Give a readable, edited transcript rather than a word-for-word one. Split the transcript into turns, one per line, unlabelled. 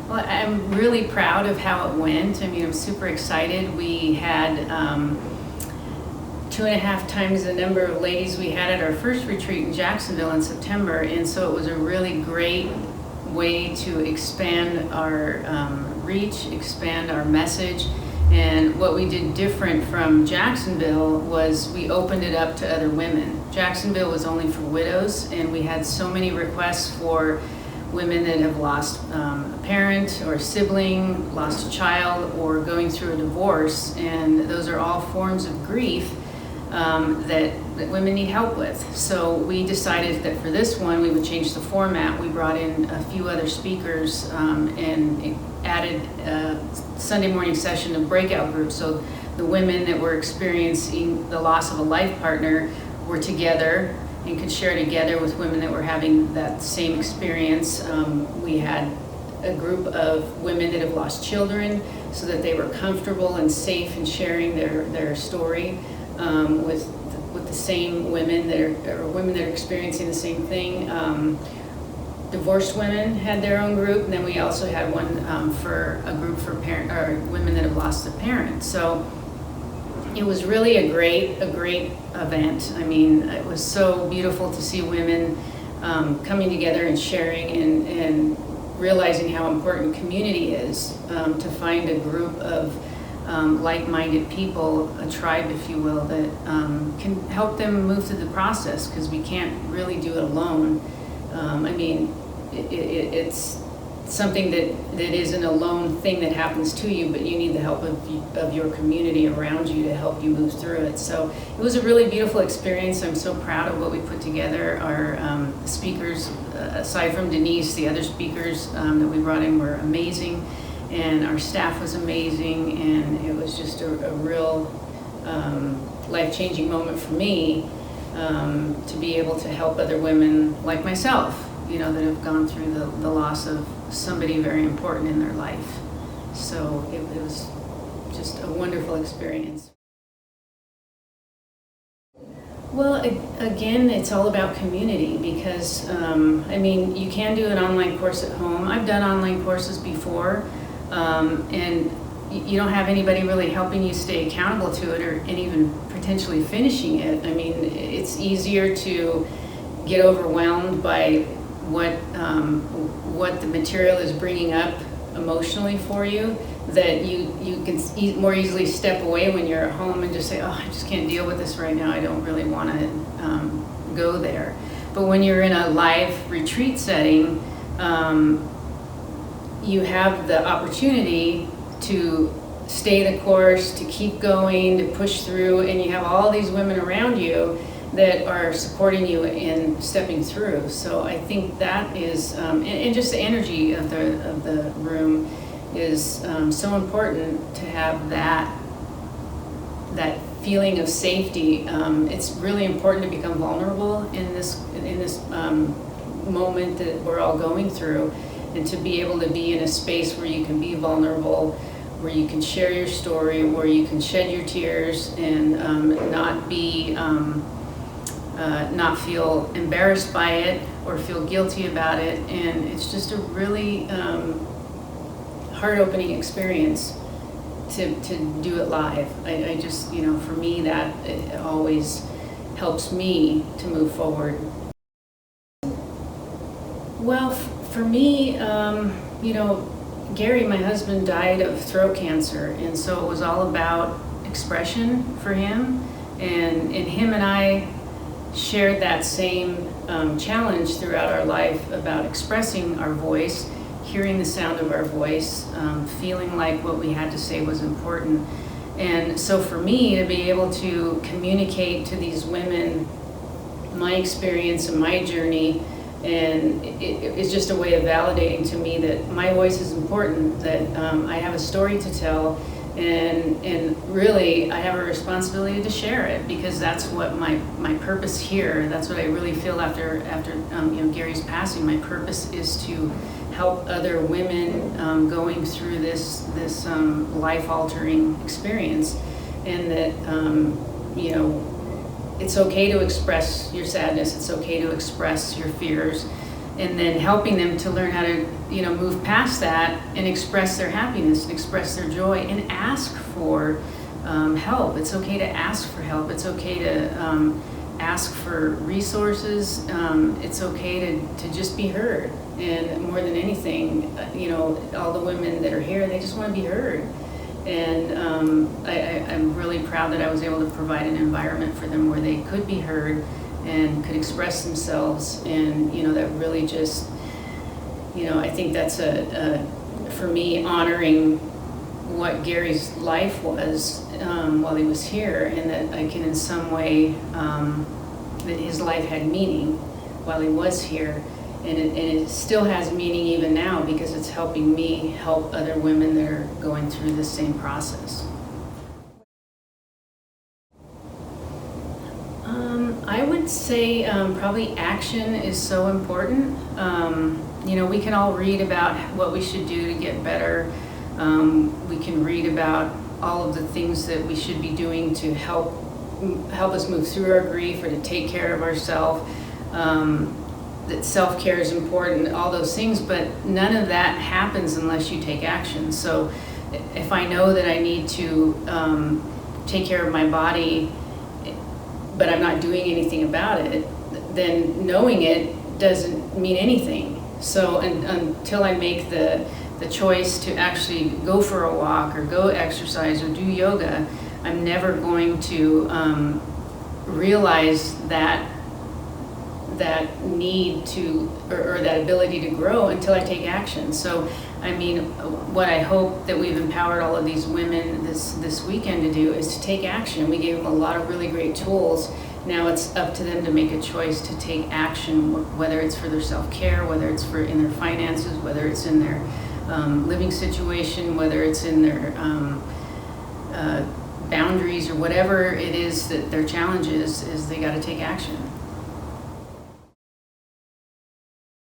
Well, I'm really proud of how it went. I mean, I'm super excited. We had 2.5 times the number of ladies we had at our first retreat in Jacksonville in September, and so it was a really great way to expand our reach, expand our message. And what we did different from Jacksonville was we opened it up to other women. Jacksonville was only for widows, and we had so many requests for women that have lost a parent or a sibling, lost a child, or going through a divorce. And those are all forms of grief that women need help with. So we decided that for this one, we would change the format. We brought in a few other speakers and added a Sunday morning session of breakout groups. So the women that were experiencing the loss of a life partner were together and could share together with women that were having that same experience. We had a group of women that have lost children so that they were comfortable and safe in sharing their story with the same women that are experiencing the same thing. Divorced women had their own group, and then we also had one for a group for women that have lost a parent. So it was really a great event. I mean, it was so beautiful to see women coming together and sharing and realizing how important community is, to find a group of like-minded people, a tribe, if you will, that can help them move through the process, because we can't really do it alone. I mean, it's something that isn't a lone thing that happens to you, but you need the help of your community around you to help you move through it. So it was a really beautiful experience. I'm so proud of what we put together. Our speakers, aside from Denise, the other speakers that we brought in were amazing, and our staff was amazing, and it was just a real life-changing moment for me, to be able to help other women like myself, you know, that have gone through the loss of somebody very important in their life. So it was just a wonderful experience. Well, again, it's all about community, because, I mean, you can do an online course at home. I've done online courses before, and you don't have anybody really helping you stay accountable to it, and even potentially finishing it. I mean, it's easier to get overwhelmed by what the material is bringing up emotionally for you, that you can more easily step away when you're at home and just say, oh, I just can't deal with this right now. I don't really want to go there. But when you're in a live retreat setting, you have the opportunity to stay the course, to keep going, to push through, and you have all these women around you that are supporting you in stepping through. So I think that is, and just the energy of the room is so important, to have that feeling of safety. It's really important to become vulnerable in this moment that we're all going through, and to be able to be in a space where you can be vulnerable, where you can share your story, where you can shed your tears, and not feel embarrassed by it or feel guilty about it. And it's just a really heart-opening experience to do it live. I just, you know, for me, that it always helps me to move forward. Well, for me, you know, Gary, my husband, died of throat cancer, and so it was all about expression for him, and him and I shared that same challenge throughout our life about expressing our voice, hearing the sound of our voice, feeling like what we had to say was important. And so for me to be able to communicate to these women my experience and my journey, and it's just a way of validating to me that my voice is important, that I have a story to tell, and really I have a responsibility to share it, because that's what my purpose here, that's what I really feel after you know, Gary's passing. My purpose is to help other women going through this life-altering experience, and that you know, it's okay to express your sadness, it's okay to express your fears, and then helping them to learn how to, move past that and express their happiness and express their joy and ask for help. It's okay to ask for help. It's okay to ask for resources. It's okay to just be heard. And more than anything, all the women that are here, they just want to be heard. And I'm really proud that I was able to provide an environment for them where they could be heard and could express themselves. And, that really just, I think that's for me, honoring what Gary's life was while he was here, and that I can in some way, that his life had meaning while he was here. And it still has meaning even now, because it's helping me help other women that are going through the same process. I would say probably action is so important. We can all read about what we should do to get better. We can read about all of the things that we should be doing to help us move through our grief or to take care of ourselves. That self-care is important, all those things, but none of that happens unless you take action. So if I know that I need to take care of my body, but I'm not doing anything about it, then knowing it doesn't mean anything. So until I make the choice to actually go for a walk or go exercise or do yoga, I'm never going to realize that need to, or that ability to grow until I take action. So, what I hope that we've empowered all of these women this weekend to do is to take action. We gave them a lot of really great tools. Now it's up to them to make a choice to take action, whether it's for their self-care, whether it's in their finances, whether it's in their living situation, whether it's in their boundaries, or whatever it is that their challenge is they got to take action.